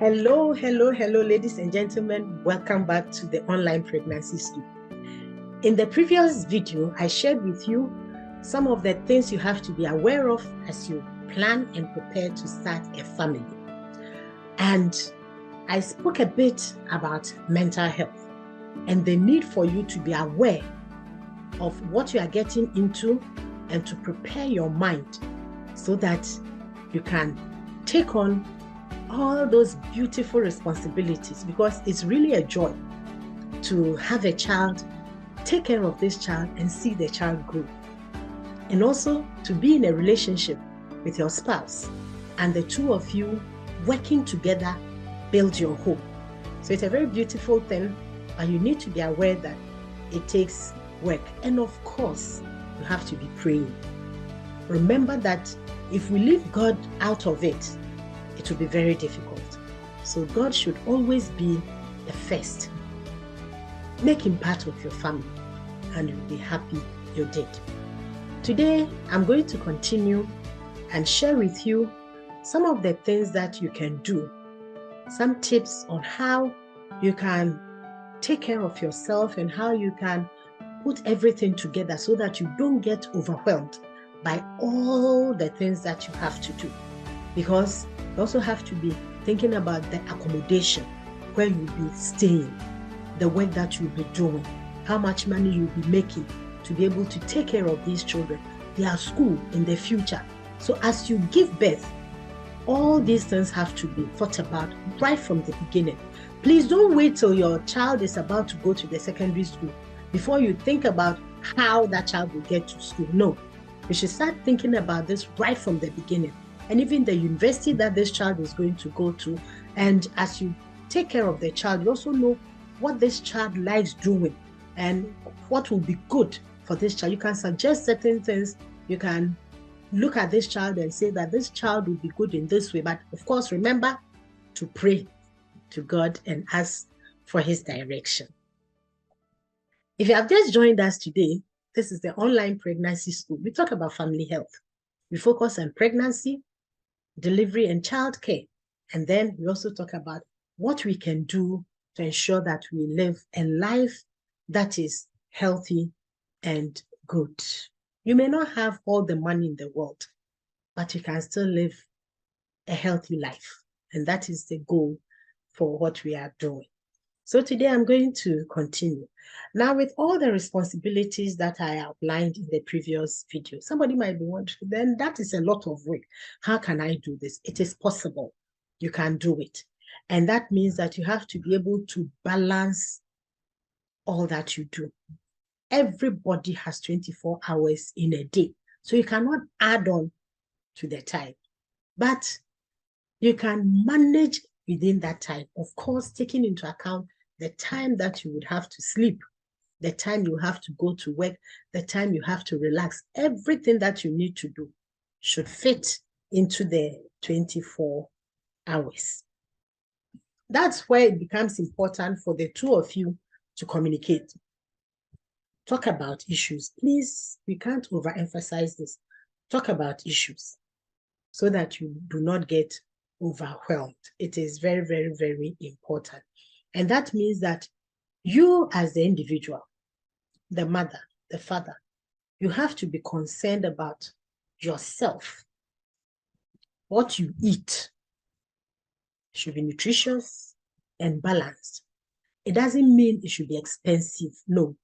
Hello, ladies and gentlemen. Welcome back to the Online Pregnancy School. In the previous video, I shared with you some of the things you have to be aware of as you plan and prepare to start a family. And I spoke a bit about mental health and the need for you to be aware of what you are getting into and to prepare your mind so that you can take on all those beautiful responsibilities, because it's really a joy to have a child, take care of this child and see the child grow. And also to be in a relationship with your spouse and the two of you working together build your home. So it's a very beautiful thing, but you need to be aware that it takes work. And of course, you have to be praying. Remember that if we leave God out of it, it will be very difficult. So God should always be the first. Make him part of your family and you'll be happy you did. Today, I'm going to continue and share with you some of the things that you can do, some tips on how you can take care of yourself and how you can put everything together so that you don't get overwhelmed by all the things that you have to do. Because you also have to be thinking about the accommodation, where you'll be staying, the work that you'll be doing, how much money you'll be making to be able to take care of these children, their school in the future. So as you give birth, all these things have to be thought about right from the beginning. Please don't wait till your child is about to go to the secondary school before you think about how that child will get to school. No, you should start thinking about this right from the beginning. And even the university that this child is going to go to. And as you take care of the child, you also know what this child likes doing and what will be good for this child. You can suggest certain things. You can look at this child and say that this child will be good in this way. But of course, remember to pray to God and ask for his direction. If you have just joined us today, this is the Online Pregnancy School. We talk about family health. We focus on pregnancy, delivery and childcare. And then we also talk about what we can do to ensure that we live a life that is healthy and good. You may not have all the money in the world, but you can still live a healthy life. And that is the goal for what we are doing. So today I'm going to continue. Now, with all the responsibilities that I outlined in the previous video, somebody might be wondering, then that is a lot of work. How can I do this? It is possible. You can do it. And that means that you have to be able to balance all that you do. Everybody has 24 hours in a day. So you cannot add on to the time. But you can manage within that time, of course, taking into account the time that you would have to sleep, the time you have to go to work, the time you have to relax. Everything that you need to do should fit into the 24 hours. That's where it becomes important for the two of you to communicate. Talk about issues. Please, we can't overemphasize this. Talk about issues so that you do not get overwhelmed. It is very, very, very important. And that means that you as the individual, the mother, the father, you have to be concerned about yourself. What you eat should be nutritious and balanced. It doesn't mean it should be expensive. No.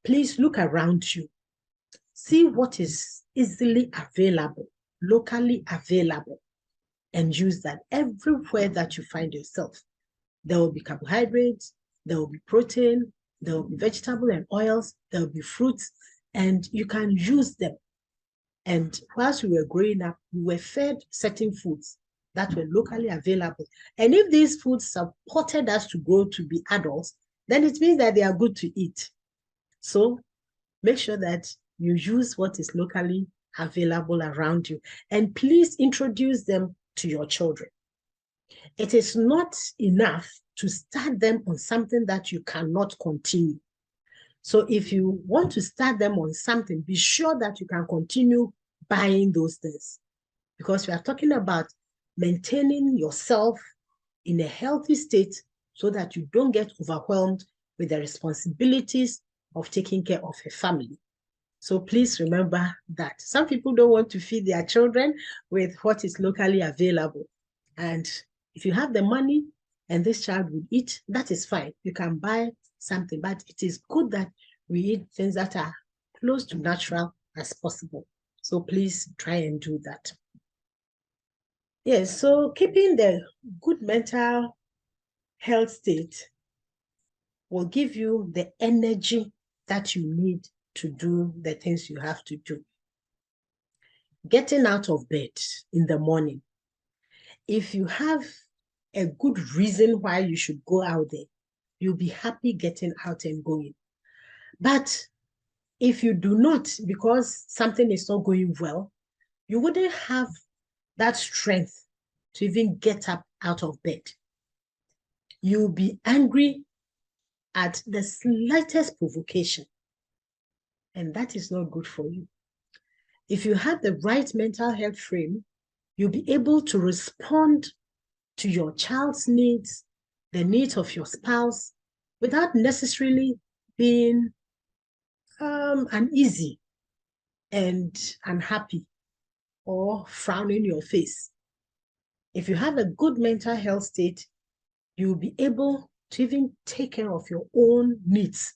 Please look around you. See what is easily available, locally available, and use that everywhere that you find yourself. There will be carbohydrates, there will be protein, there will be vegetable and oils, there will be fruits, and you can use them. And whilst we were growing up, we were fed certain foods that were locally available. And if these foods supported us to grow to be adults, then it means that they are good to eat. So make sure that you use what is locally available around you. And please introduce them to your children. It is not enough to start them on something that you cannot continue. So if you want to start them on something, be sure that you can continue buying those things. Because we are talking about maintaining yourself in a healthy state so that you don't get overwhelmed with the responsibilities of taking care of a family. So please remember that. Some people don't want to feed their children with what is locally available. And if you have the money and this child will eat, that is fine. You can buy something, but it is good that we eat things that are close to natural as possible. So please try and do that. Yes, so keeping the good mental health state will give you the energy that you need to do the things you have to do. Getting out of bed in the morning. If you have a good reason why you should go out there, you'll be happy getting out and going. But if you do not, because something is not going well, you wouldn't have that strength to even get up out of bed. You'll be angry at the slightest provocation, and that is not good for you. If you have the right mental health frame, you'll be able to respond to your child's needs, the needs of your spouse, without necessarily being uneasy and unhappy or frowning your face. If you have a good mental health state, you'll be able to even take care of your own needs.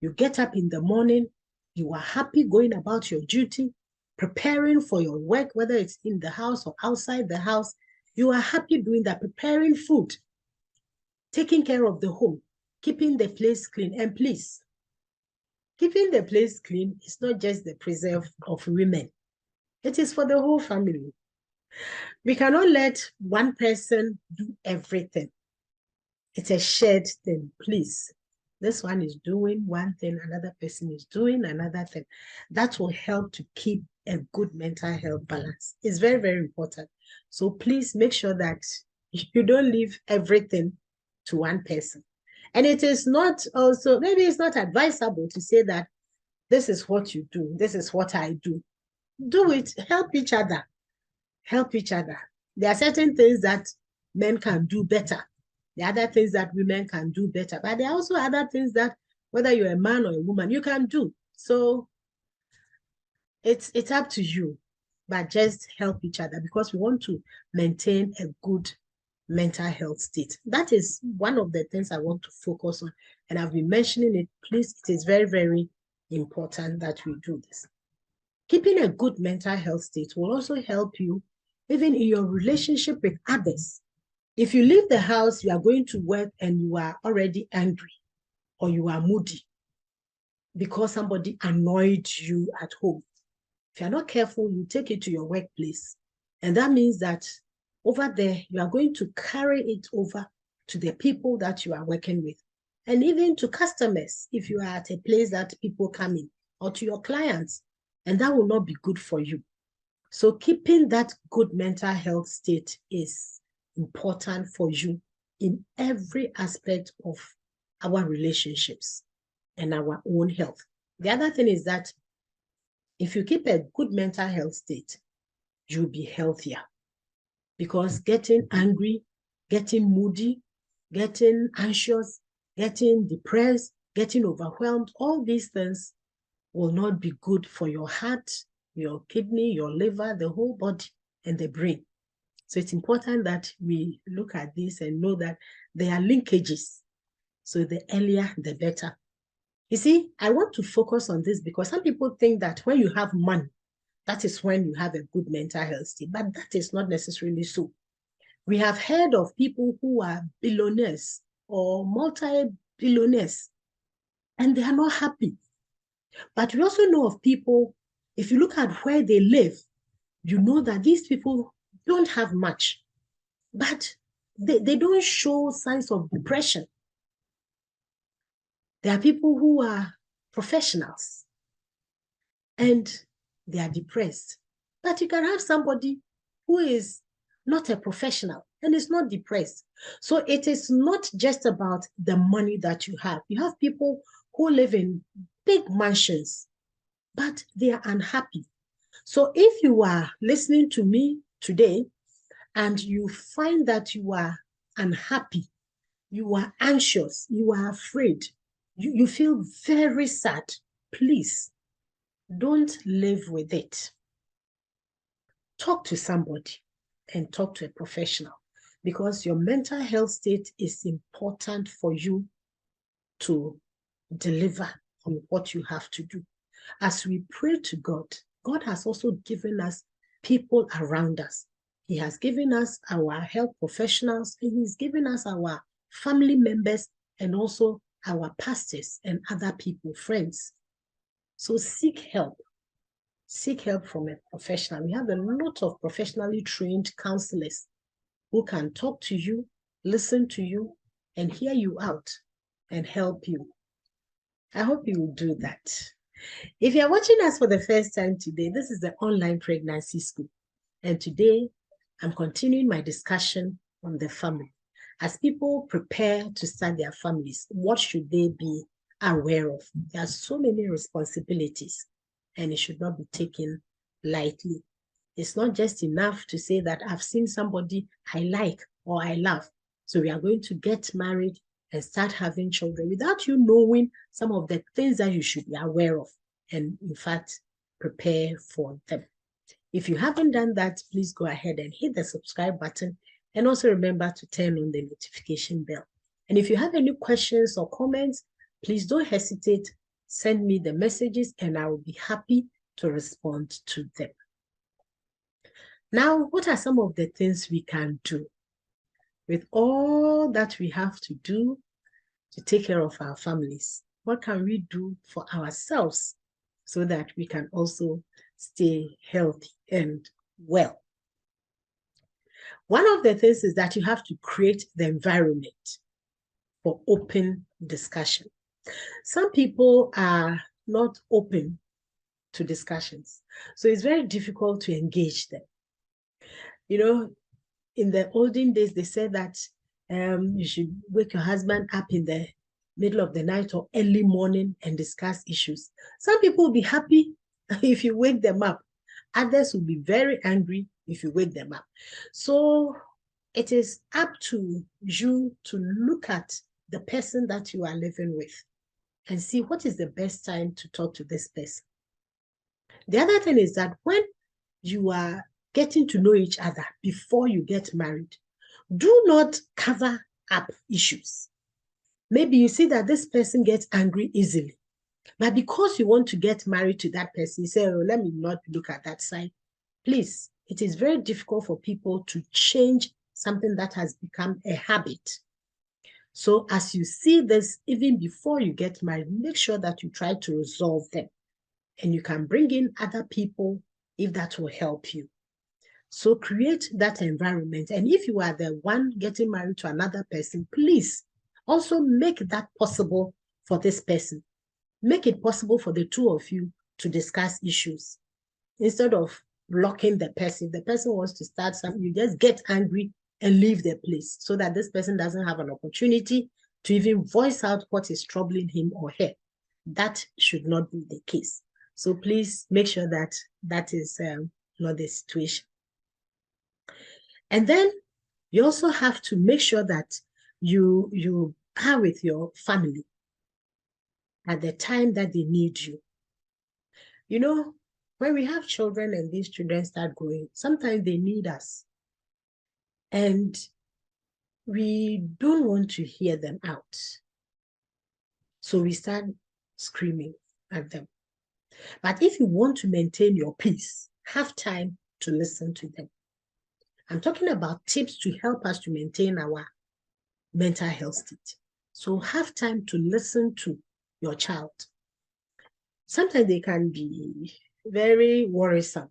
You get up in the morning, you are happy going about your duty, preparing for your work, whether it's in the house or outside the house. You are happy doing that, preparing food, taking care of the home, keeping the place clean. And please, keeping the place clean is not just the preserve of women. It is for the whole family. We cannot let one person do everything. It's a shared thing, please. This one is doing one thing, another person is doing another thing. That will help to keep a good mental health balance. It's very, very important. So please make sure that you don't leave everything to one person. And it is not also, maybe it's not advisable to say that this is what you do, this is what I do. Do it, help each other. Help each other. There are certain things that men can do better. There are other things that women can do better. But there are also other things that, whether you're a man or a woman, you can do. So it's up to you. But just help each other because we want to maintain a good mental health state. That is one of the things I want to focus on. And I've been mentioning it. Please, it is very, very important that we do this. Keeping a good mental health state will also help you even in your relationship with others. If you leave the house, you are going to work and you are already angry or you are moody because somebody annoyed you at home. If you're not careful, you take it to your workplace. And that means that over there, you are going to carry it over to the people that you are working with. And even to customers, if you are at a place that people come in, or to your clients, and that will not be good for you. So keeping that good mental health state is important for you in every aspect of our relationships and our own health. The other thing is that if you keep a good mental health state, you'll be healthier because getting angry, getting moody, getting anxious, getting depressed, getting overwhelmed, all these things will not be good for your heart, your kidney, your liver, the whole body, and the brain. So it's important that we look at this and know that there are linkages. So the earlier, the better. You see, I want to focus on this because some people think that when you have money, that is when you have a good mental health state, but that is not necessarily so. We have heard of people who are billionaires or multi-billionaires, and they are not happy. But we also know of people, if you look at where they live, you know that these people don't have much, but they don't show signs of depression. There are people who are professionals and they are depressed. But you can have somebody who is not a professional and is not depressed. So it is not just about the money that you have. You have people who live in big mansions, but they are unhappy. So if you are listening to me today and you find that you are unhappy, you are anxious, you are afraid, you feel very sad, please don't live with it. Talk to somebody and talk to a professional, because your mental health state is important for you to deliver on what you have to do. As we pray to God, God has also given us people around us. He has given us our health professionals, and He's given us our family members, and also our pastors and other people, friends. So seek help. Seek help from a professional. We have a lot of professionally trained counselors who can talk to you, listen to you, and hear you out and help you. I hope you will do that. If you're watching us for the first time today, this is the Online Pregnancy School. And today, I'm continuing my discussion on the family. As people prepare to start their families, what should they be aware of? There are so many responsibilities, and it should not be taken lightly. It's not just enough to say that I've seen somebody I like or I love, so we are going to get married and start having children without you knowing some of the things that you should be aware of and, in fact, prepare for them. If you haven't done that, please go ahead and hit the subscribe button, and also remember to turn on the notification bell. And if you have any questions or comments, please don't hesitate. Send me the messages and I will be happy to respond to them. Now, what are some of the things we can do with all that we have to do to take care of our families? What can we do for ourselves so that we can also stay healthy and well? One of the things is that you have to create the environment for open discussion. Some people are not open to discussions, so it's very difficult to engage them. You know, in the olden days, they said that you should wake your husband up in the middle of the night or early morning and discuss issues. Some people will be happy if you wake them up. Others will be very angry if you wake them up. So it is up to you to look at the person that you are living with and see what is the best time to talk to this person. The other thing is that when you are getting to know each other before you get married, do not cover up issues. Maybe you see that this person gets angry easily, but because you want to get married to that person, you say, oh, let me not look at that side. Please, it is very difficult for people to change something that has become a habit. So as you see this, even before you get married, make sure that you try to resolve them. And you can bring in other people if that will help you. So create that environment. And if you are the one getting married to another person, please also make that possible for this person. Make it possible for the two of you to discuss issues. Instead of blocking the person, if the person wants to start something, you just get angry and leave the place so that this person doesn't have an opportunity to even voice out what is troubling him or her. That should not be the case. So please make sure that that is not the situation. And then you also have to make sure that you are with your family at the time that they need you. You know, when we have children and these children start growing, sometimes they need us. And we don't want to hear them out. So we start screaming at them. But if you want to maintain your peace, have time to listen to them. I'm talking about tips to help us to maintain our mental health state. So have time to listen to your child. Sometimes they can be very worrisome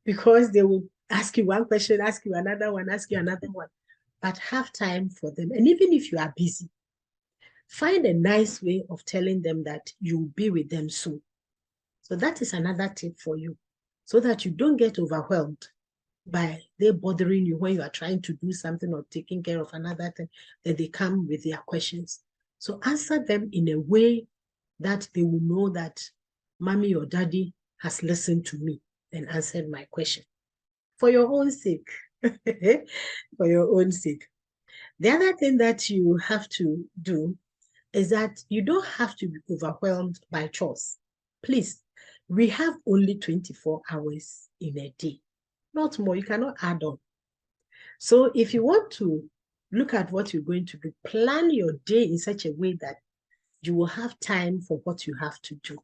because they will ask you one question, ask you another one, ask you another one. But have time for them. And even if you are busy, find a nice way of telling them that you will be with them soon. So that is another tip for you, so that you don't get overwhelmed by they bothering you when you are trying to do something or taking care of another thing, that they come with their questions. So answer them in a way that they will know that mommy or daddy has listened to me and answered my question. For your own sake. For your own sake. The other thing that you have to do is that you don't have to be overwhelmed by chores. Please, we have only 24 hours in a day, not more. You cannot add on. So if you want to look at what you're going to do, plan your day in such a way that you will have time for what you have to do.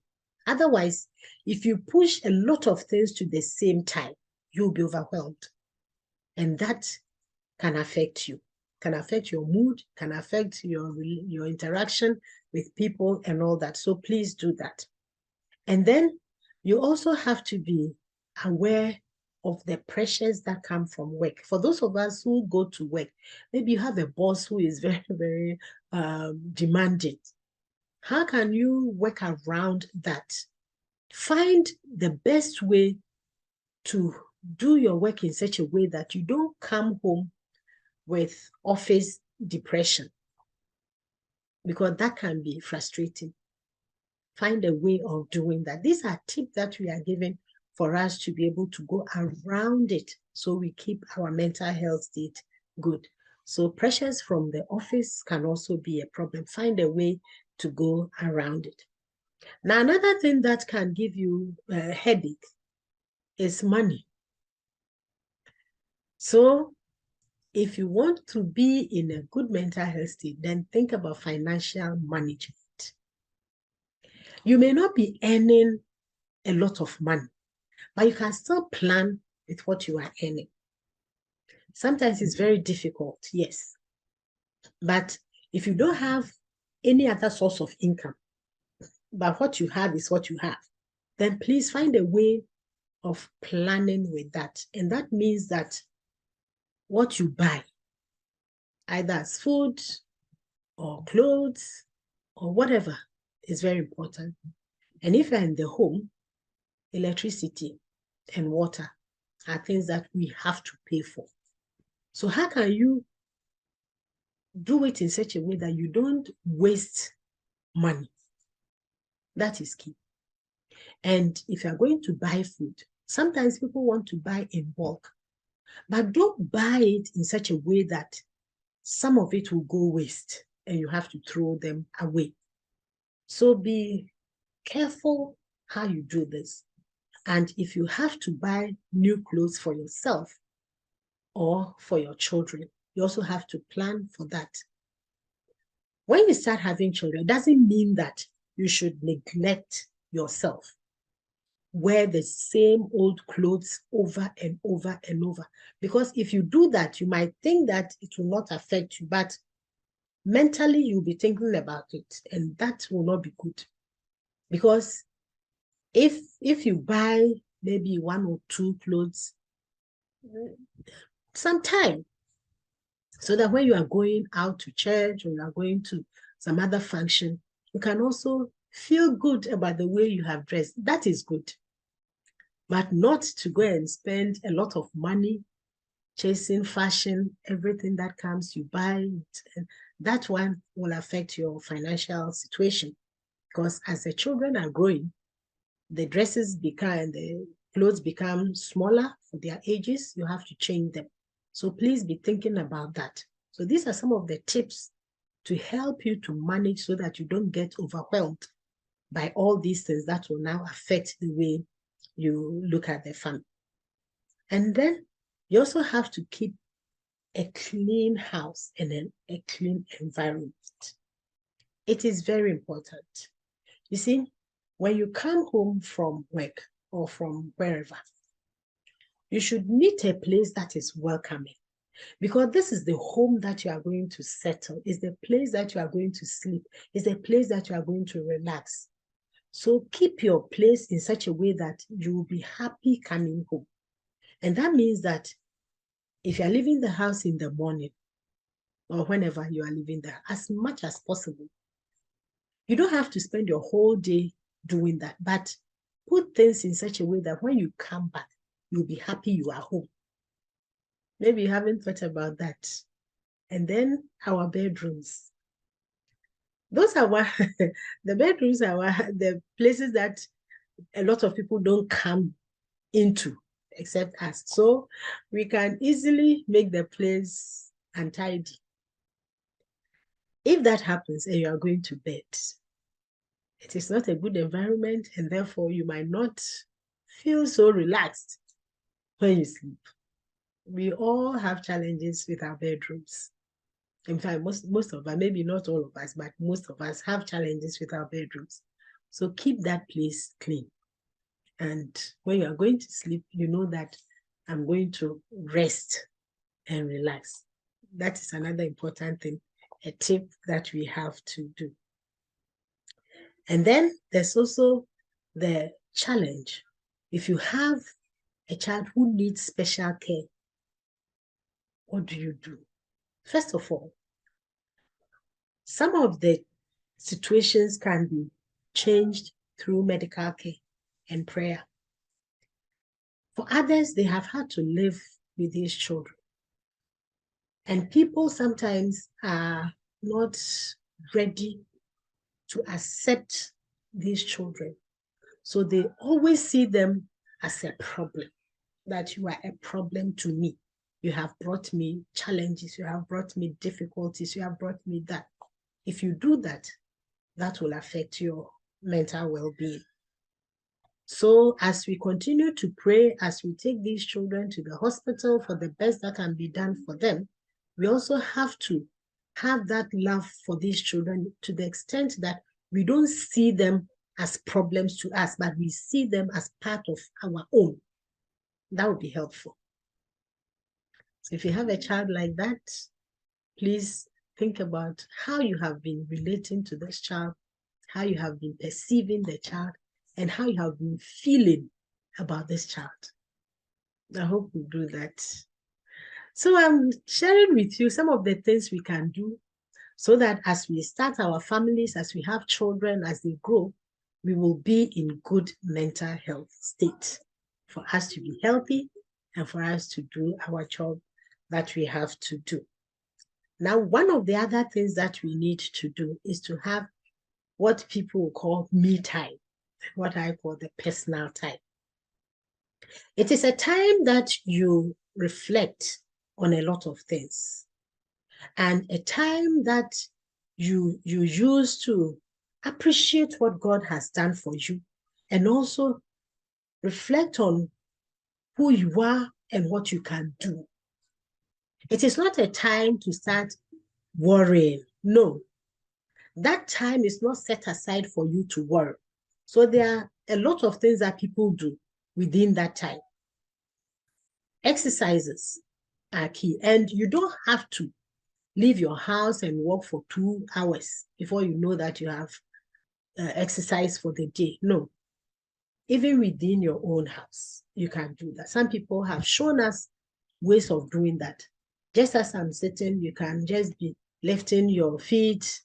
Otherwise, if you push a lot of things to the same time, you'll be overwhelmed. And that can affect you, can affect your mood, can affect your interaction with people and all that. So please do that. And then you also have to be aware of the pressures that come from work. For those of us who go to work, maybe you have a boss who is very, very demanding. How can you work around that? Find the best way to do your work in such a way that you don't come home with office depression, because that can be frustrating. Find a way of doing that. These are tips that we are given for us to be able to go around it so we keep our mental health state good. So pressures from the office can also be a problem. Find a way to go around it. Now, another thing that can give you a headache is money. So if you want to be in a good mental health state, then think about financial management. You may not be earning a lot of money, but you can still plan with what you are earning. Sometimes it's very difficult, yes. But if you don't have any other source of income, but what you have is what you have, then please find a way of planning with that. And that means that what you buy, either as food or clothes or whatever, is very important. And if you're in the home, electricity and water are things that we have to pay for. So how can you do it in such a way that you don't waste money? That is key. And if you're going to buy food, sometimes people want to buy in bulk, but don't buy it in such a way that some of it will go waste and you have to throw them away. So be careful how you do this. And if you have to buy new clothes for yourself or for your children, you also have to plan for that. When you start having children, it doesn't mean that you should neglect yourself. Wear the same old clothes over and over and over. Because if you do that, you might think that it will not affect you, but mentally you'll be thinking about it, and that will not be good. Because if you buy maybe one or two clothes sometime, so that when you are going out to church or you are going to some other function, you can also feel good about the way you have dressed. That is good. But not to go and spend a lot of money chasing fashion, everything that comes, you buy it. And that one will affect your financial situation. Because as the children are growing, the dresses become, the clothes become smaller for their ages. You have to change them. So please be thinking about that. So these are some of the tips to help you to manage so that you don't get overwhelmed by all these things that will now affect the way you look at the family. And then you also have to keep a clean house and a clean environment. It is very important. You see, when you come home from work or from wherever, you should meet a place that is welcoming, because this is the home that you are going to settle. It's the place that you are going to sleep. It's the place that you are going to relax. So keep your place in such a way that you will be happy coming home. And that means that if you're leaving the house in the morning or whenever you are leaving there, as much as possible, you don't have to spend your whole day doing that, but put things in such a way that when you come back, you'll be happy you are home. Maybe you haven't thought about that. And then our bedrooms. Those are what the bedrooms are the places that a lot of people don't come into except us. So we can easily make the place untidy. If that happens and you are going to bed, it is not a good environment, and therefore you might not feel so relaxed when you sleep. We all have challenges with our bedrooms. In fact, most of us, maybe not all of us, but most of us have challenges with our bedrooms. So keep that place clean. And when you are going to sleep, you know that I'm going to rest and relax. That is another important thing, a tip that we have to do. And then there's also the challenge. If you have a child who needs special care, what do you do? First of all, some of the situations can be changed through medical care and prayer. For others, they have had to live with these children. And people sometimes are not ready to accept these children. So they always see them as a problem, that you are a problem to me. You have brought me challenges, you have brought me difficulties, you have brought me that. If you do that, that will affect your mental well-being. So as we continue to pray, as we take these children to the hospital for the best that can be done for them, we also have to have that love for these children to the extent that we don't see them as problems to us, but we see them as part of our own. That would be helpful. So if you have a child like that, please think about how you have been relating to this child, how you have been perceiving the child, and how you have been feeling about this child. I hope we do that. So I'm sharing with you some of the things we can do so that as we start our families, as we have children, as they grow, we will be in good mental health state for us to be healthy and for us to do our job that we have to do. Now, one of the other things that we need to do is to have what people call me time, what I call the personal time. It is a time that you reflect on a lot of things, and a time that you use to appreciate what God has done for you, and also reflect on who you are and what you can do. It is not a time to start worrying. No, that time is not set aside for you to worry. So there are a lot of things that people do within that time. Exercises are key, and you don't have to leave your house and walk for 2 hours before you know that you have exercise for the day. No, even within your own house, you can do that. Some people have shown us ways of doing that. Just as I'm sitting, you can just be lifting your feet,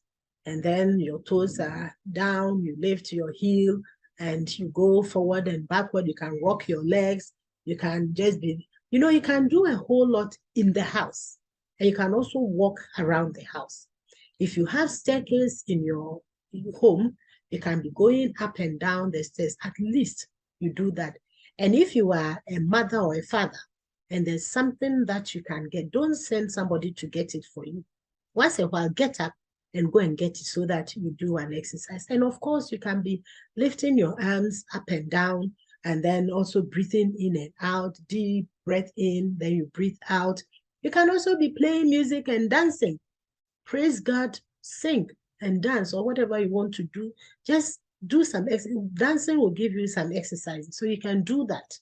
and then your toes are down, you lift your heel, and you go forward and backward. You can rock your legs. You can just be, you can do a whole lot in the house. And you can also walk around the house. If you have staircase in your home, you can be going up and down the stairs. At least you do that. And if you are a mother or a father, and there's something that you can get, don't send somebody to get it for you. Once a while, get up and go and get it so that you do an exercise. And of course, you can be lifting your arms up and down, and then also breathing in and out, deep breath in, then you breathe out. You can also be playing music and dancing. Praise God, sing and dance, or whatever you want to do. Just do some dancing will give you some exercise, so you can do that.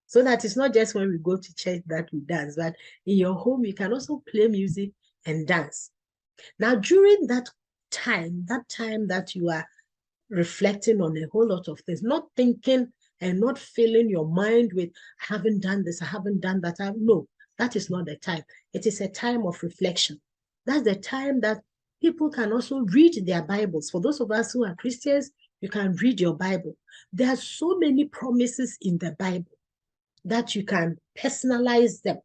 So that it's not just when we go to church that we dance, but in your home, you can also play music and dance. Now, during that time that you are reflecting on a whole lot of things, not thinking and not filling your mind with, I haven't done this, I haven't done that. No, that is not the time. It is a time of reflection. That's the time that people can also read their Bibles. For those of us who are Christians, you can read your Bible. There are so many promises in the Bible that you can personalize them.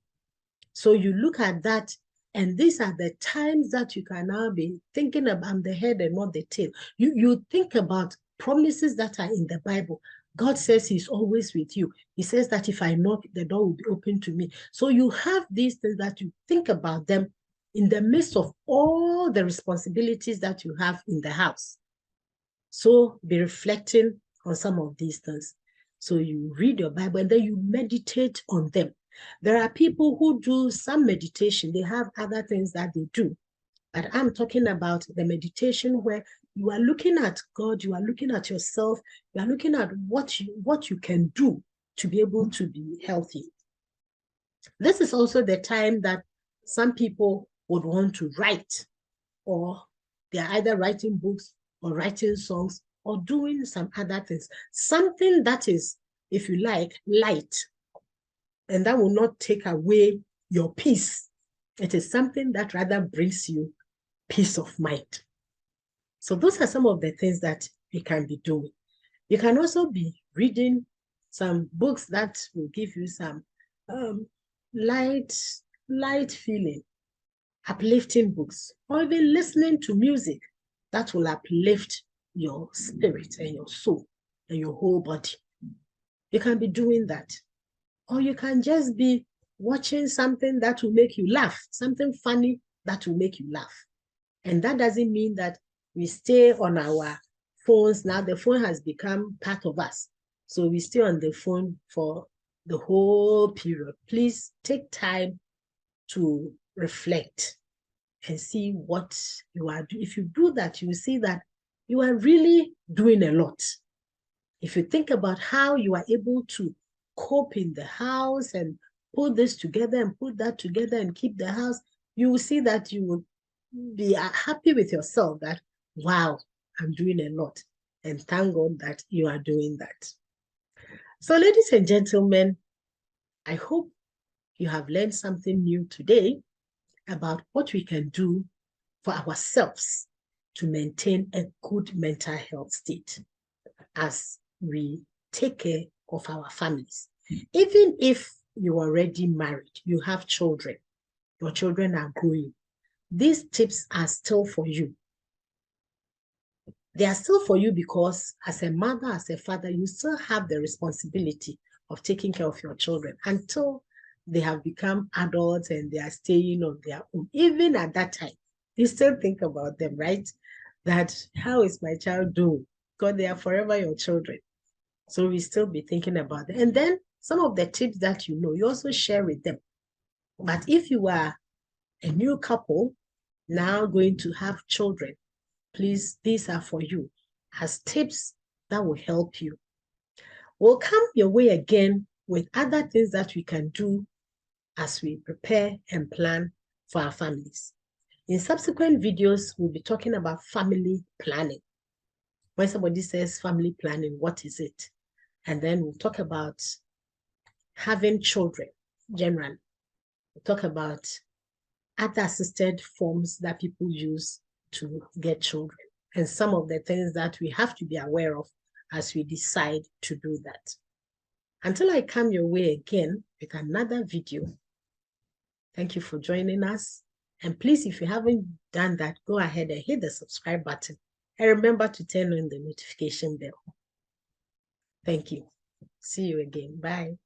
So you look at that, and these are the times that you can now be thinking about the head and not the tail. You think about promises that are in the Bible. God says he's always with you. He says that if I knock, the door will be open to me. So you have these things that you think about them, in the midst of all the responsibilities that you have in the house. So be reflecting on some of these things. So you read your Bible and then you meditate on them. There are people who do some meditation. They have other things that they do. But I'm talking about the meditation where you are looking at God, you are looking at yourself, you are looking at what you can do to be able to be healthy. This is also the time that some people would want to write, or they are either writing books or writing songs or doing some other things. Something that is, if you like, light, and that will not take away your peace. It is something that rather brings you peace of mind. So those are some of the things that we can be doing. You can also be reading some books that will give you some light feeling, uplifting books, or even listening to music that will uplift your spirit and your soul and your whole body. You can be doing that. Or you can just be watching something that will make you laugh, something funny that will make you laugh. And that doesn't mean that we stay on our phones. Now the phone has become part of us. So we stay on the phone for the whole period. Please take time to reflect and see what you are doing. If you do that, you will see that you are really doing a lot. If you think about how you are able to cope in the house and put this together and put that together and keep the house, you will see that you will be happy with yourself that, wow, I'm doing a lot. And thank God that you are doing that. So ladies and gentlemen, I hope you have learned something new today about what we can do for ourselves to maintain a good mental health state as we take care of our families. Even if you're already married, you have children, your children are growing, these tips are still for you. They are still for you because as a mother, as a father, you still have the responsibility of taking care of your children until they have become adults and they are staying on their own. Even at that time, you still think about them, right? That how is my child doing? Because they are forever your children. So we still be thinking about them. And then some of the tips that you know, you also share with them. But if you are a new couple now going to have children, please, these are for you as tips that will help you. We'll come your way again with other things that we can do as we prepare and plan for our families. In subsequent videos, we'll be talking about family planning. When somebody says family planning, what is it? And then we'll talk about having children generally. We'll talk about other assisted forms that people use to get children and some of the things that we have to be aware of as we decide to do that. Until I come your way again with another video, thank you for joining us. And please, if you haven't done that, go ahead and hit the subscribe button. And remember to turn on the notification bell. Thank you. See you again. Bye.